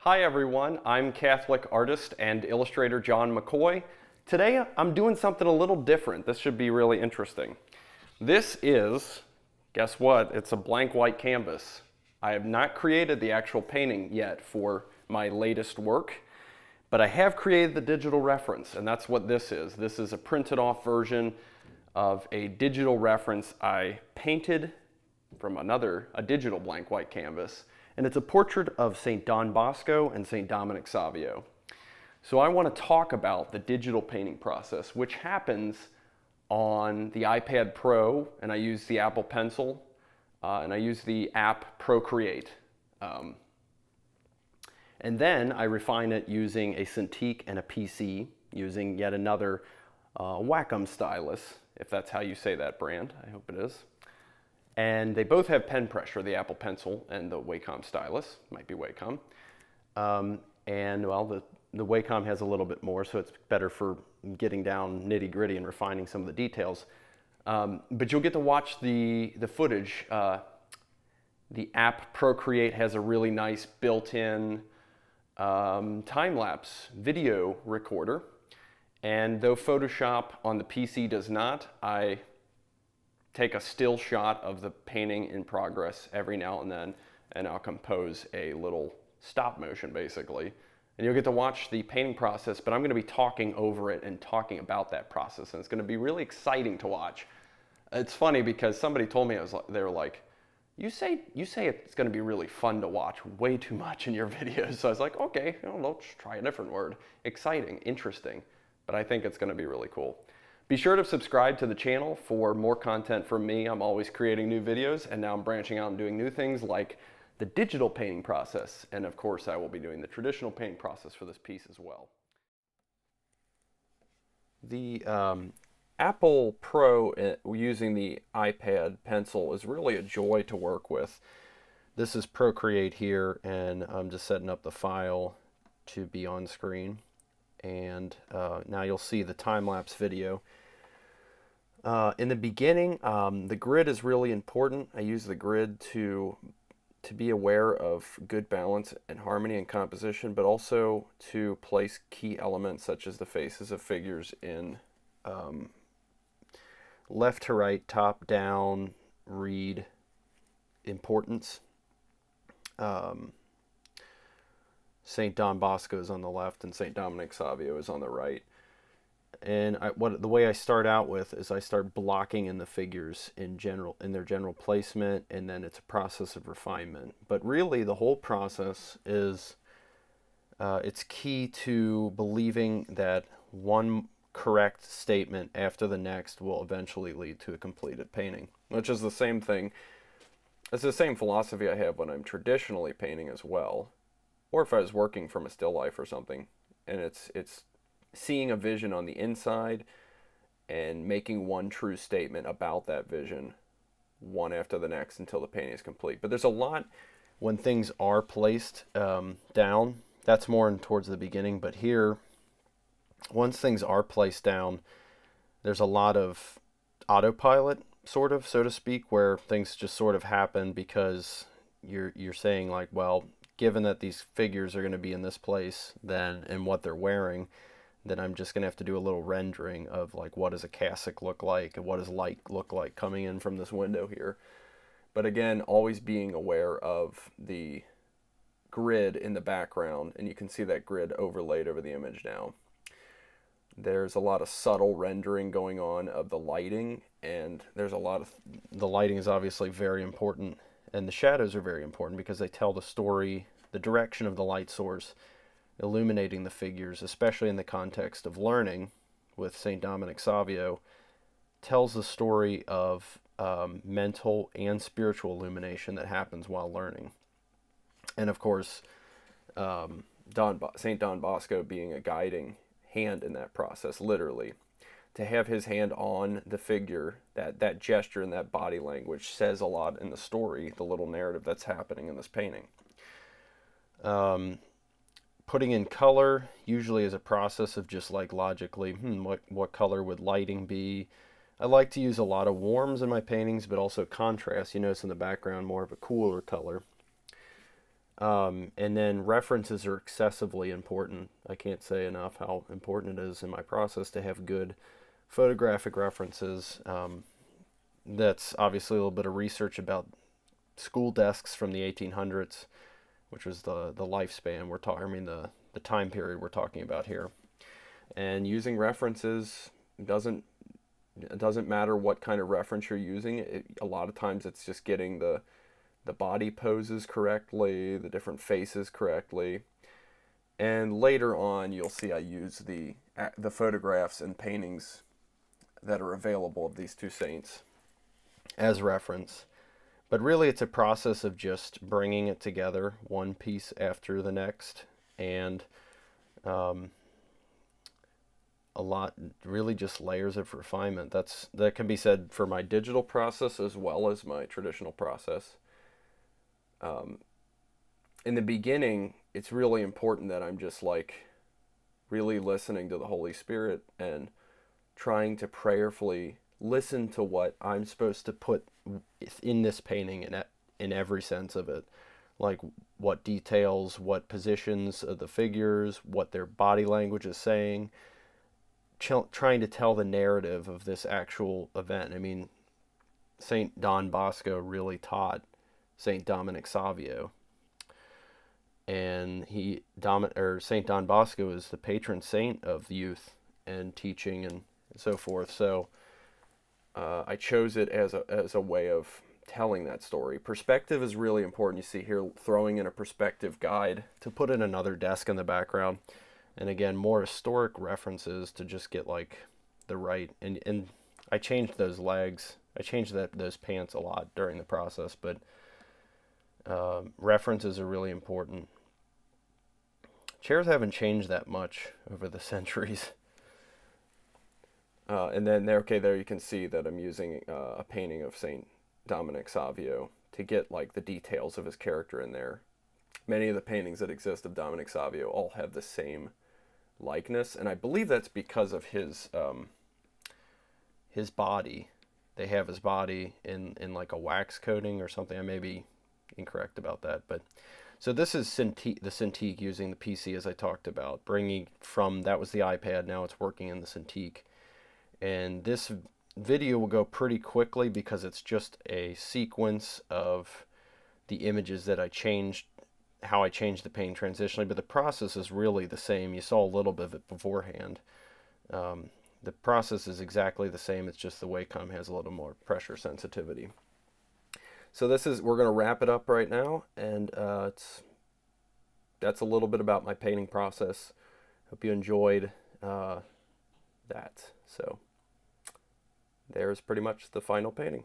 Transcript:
Hi everyone, I'm Catholic artist and illustrator John McCoy. Today I'm doing something a little different. This should be really interesting. This is, guess what? It's a blank white canvas. I have not created the actual painting yet for my latest work, but I have created the digital reference, and that's what this is. This is a printed off version of a digital reference I painted from a digital blank white canvas, and it's a portrait of St. Don Bosco and St. Dominic Savio. So I want to talk about the digital painting process, which happens on the iPad Pro, and I use the Apple Pencil, and I use the app Procreate. And then I refine it using a Cintiq and a PC, using yet another Wacom stylus, if that's how you say that brand. I hope it is. And they both have pen pressure, the Apple Pencil and the Wacom stylus, might be Wacom. And well, the Wacom has a little bit more, so it's better for getting down nitty gritty and refining some of the details. But you'll get to watch the footage. The app Procreate has a really nice built-in time-lapse video recorder. And though Photoshop on the PC does not, I take a still shot of the painting in progress every now and then, and I'll compose a little stop motion basically. And you'll get to watch the painting process, but I'm going to be talking over it and talking about that process, and it's going to be really exciting to watch. It's funny because somebody told me, they were like, you say it's going to be really fun to watch way too much in your videos. So I was like, okay, well, let's try a different word. Exciting, interesting, but I think it's going to be really cool. Be sure to subscribe to the channel for more content from me. I'm always creating new videos, and now I'm branching out and doing new things like the digital painting process. And of course, I will be doing the traditional painting process for this piece as well. The Apple Pro using the iPad Pencil is really a joy to work with. This is Procreate here, and I'm just setting up the file to be on screen. And now you'll see the time-lapse video. In the beginning, the grid is really important. I use the grid to be aware of good balance and harmony and composition, but also to place key elements such as the faces of figures in left to right, top down, read importance. St. Don Bosco is on the left and St. Dominic Savio is on the right. And the way I start out with is I start blocking in the figures in their general placement, and then it's a process of refinement. But really the whole process is it's key to believing that one correct statement after the next will eventually lead to a completed painting, which is the same thing. It's the same philosophy I have when I'm traditionally painting as well. Or if I was working from a still life or something, and it's seeing a vision on the inside and making one true statement about that vision, one after the next until the painting is complete. But there's a lot when things are placed down. That's more towards the beginning, but here, once things are placed down, there's a lot of autopilot, sort of, so to speak, where things just sort of happen because you're saying like, well, given that these figures are going to be in this place then and what they're wearing, then I'm just going to have to do a little rendering of like what does a cassock look like and what does light look like coming in from this window here. But again, always being aware of the grid in the background, and you can see that grid overlaid over the image now. There's a lot of subtle rendering going on of the lighting, and there's a lot of the lighting is obviously very important. And the shadows are very important because they tell the story, the direction of the light source, illuminating the figures, especially in the context of learning with St. Dominic Savio, tells the story of mental and spiritual illumination that happens while learning. And of course, St. Don Bosco being a guiding hand in that process, literally. To have his hand on the figure, that gesture and that body language says a lot in the story, the little narrative that's happening in this painting. Putting in color usually is a process of just like logically, what color would lighting be? I like to use a lot of warms in my paintings, but also contrast. You notice in the background more of a cooler color. And then references are excessively important. I can't say enough how important it is in my process to have good photographic references. That's obviously a little bit of research about school desks from the 1800s, which was the lifespan we're talking. I mean the time period we're talking about here. And using references doesn't it doesn't matter what kind of reference you're using. A lot of times it's just getting the body poses correctly, the different faces correctly. And later on, you'll see I use the photographs and paintings that are available of these two saints as reference. But really, it's a process of just bringing it together, one piece after the next, and a lot, really just layers of refinement. That can be said for my digital process as well as my traditional process. In the beginning, it's really important that I'm just like really listening to the Holy Spirit and trying to prayerfully listen to what I'm supposed to put in this painting in every sense of it. Like what details, what positions of the figures, what their body language is saying, trying to tell the narrative of this actual event. I mean, St. Don Bosco really taught St. Dominic Savio. And St. Don Bosco is the patron saint of youth and teaching and so forth. So I chose it as a way of telling that story. Perspective is really important. You see here throwing in a perspective guide to put in another desk in the background. And again, more historic references to just get like the right. And I changed those legs. I changed those pants a lot during the process, but references are really important. Chairs haven't changed that much over the centuries. And then there you can see that I'm using a painting of St. Dominic Savio to get like the details of his character in there. Many of the paintings that exist of Dominic Savio all have the same likeness, and I believe that's because of his body. They have his body in like a wax coating or something. I may be incorrect about that, but so this is the Cintiq using the PC as I talked about, bringing from, that was the iPad, now it's working in the Cintiq. And this video will go pretty quickly because it's just a sequence of the images that I changed, how I changed the paint transitionally, but the process is really the same. You saw a little bit of it beforehand. The process is exactly the same, it's just the Wacom has a little more pressure sensitivity. So we're going to wrap it up right now, and that's a little bit about my painting process. Hope you enjoyed that. So there's pretty much the final painting.